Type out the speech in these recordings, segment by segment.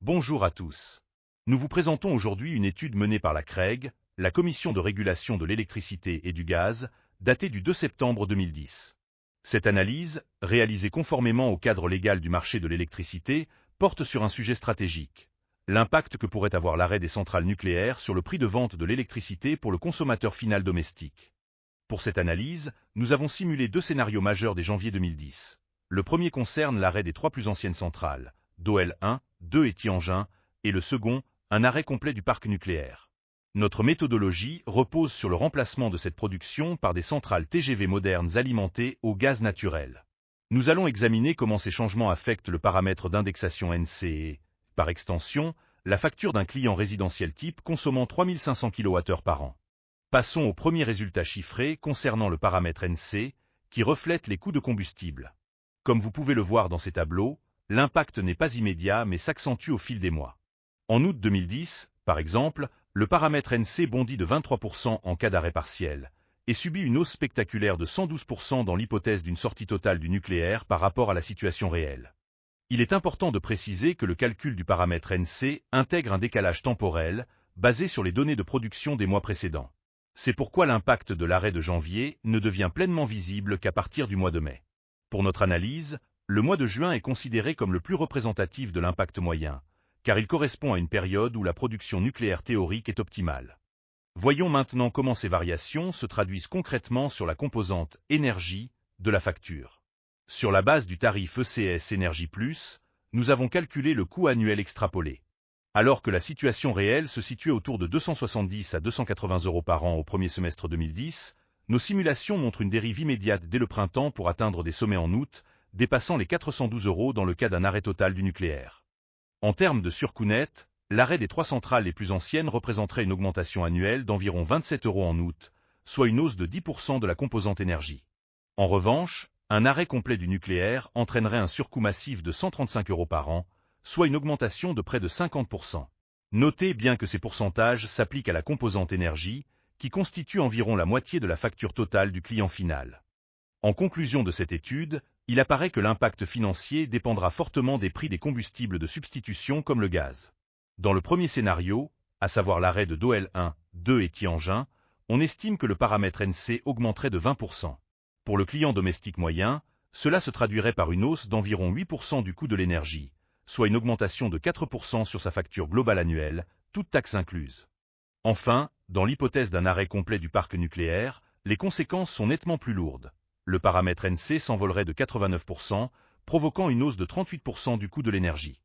Bonjour à tous. Nous vous présentons aujourd'hui une étude menée par la CREG, la Commission de régulation de l'électricité et du gaz, datée du 2 septembre 2010. Cette analyse, réalisée conformément au cadre légal du marché de l'électricité, porte sur un sujet stratégique: l'impact que pourrait avoir l'arrêt des centrales nucléaires sur le prix de vente de l'électricité pour le consommateur final domestique. Pour cette analyse, nous avons simulé deux scénarios majeurs dès janvier 2010. Le premier concerne l'arrêt des trois plus anciennes centrales, Doel 1, 2 et Tianjin, et le second, un arrêt complet du parc nucléaire. Notre méthodologie repose sur le remplacement de cette production par des centrales TGV modernes alimentées au gaz naturel. Nous allons examiner comment ces changements affectent le paramètre d'indexation NC et, par extension, la facture d'un client résidentiel type consommant 3500 kWh par an. Passons au premier résultat chiffré concernant le paramètre NC, qui reflète les coûts de combustible. Comme vous pouvez le voir dans ces tableaux, l'impact n'est pas immédiat mais s'accentue au fil des mois. En août 2010, par exemple, le paramètre NC bondit de 23% en cas d'arrêt partiel, et subit une hausse spectaculaire de 112% dans l'hypothèse d'une sortie totale du nucléaire par rapport à la situation réelle. Il est important de préciser que le calcul du paramètre NC intègre un décalage temporel, basé sur les données de production des mois précédents. C'est pourquoi l'impact de l'arrêt de janvier ne devient pleinement visible qu'à partir du mois de mai. Pour notre analyse, le mois de juin est considéré comme le plus représentatif de l'impact moyen, car il correspond à une période où la production nucléaire théorique est optimale. Voyons maintenant comment ces variations se traduisent concrètement sur la composante énergie de la facture. Sur la base du tarif ECS Énergie Plus, nous avons calculé le coût annuel extrapolé. Alors que la situation réelle se situait autour de 270 à 280 € par an au premier semestre 2010, nos simulations montrent une dérive immédiate dès le printemps pour atteindre des sommets en août, dépassant les 412 € dans le cas d'un arrêt total du nucléaire. En termes de surcoût net, l'arrêt des trois centrales les plus anciennes représenterait une augmentation annuelle d'environ 27 € en août, soit une hausse de 10% de la composante énergie. En revanche, un arrêt complet du nucléaire entraînerait un surcoût massif de 135 € par an, soit une augmentation de près de 50%. Notez bien que ces pourcentages s'appliquent à la composante énergie, qui constitue environ la moitié de la facture totale du client final. En conclusion de cette étude, il apparaît que l'impact financier dépendra fortement des prix des combustibles de substitution comme le gaz. Dans le premier scénario, à savoir l'arrêt de Doel 1, 2 et Tianjin, on estime que le paramètre NC augmenterait de 20%. Pour le client domestique moyen, cela se traduirait par une hausse d'environ 8% du coût de l'énergie, soit une augmentation de 4% sur sa facture globale annuelle, toutes taxes incluses. Enfin, dans l'hypothèse d'un arrêt complet du parc nucléaire, les conséquences sont nettement plus lourdes. Le paramètre NC s'envolerait de 89%, provoquant une hausse de 38% du coût de l'énergie.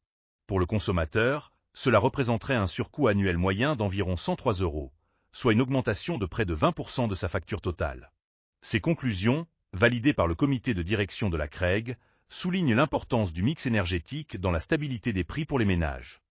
Pour le consommateur, cela représenterait un surcoût annuel moyen d'environ 103 €, soit une augmentation de près de 20% de sa facture totale. Ces conclusions, validées par le comité de direction de la CREG, soulignent l'importance du mix énergétique dans la stabilité des prix pour les ménages.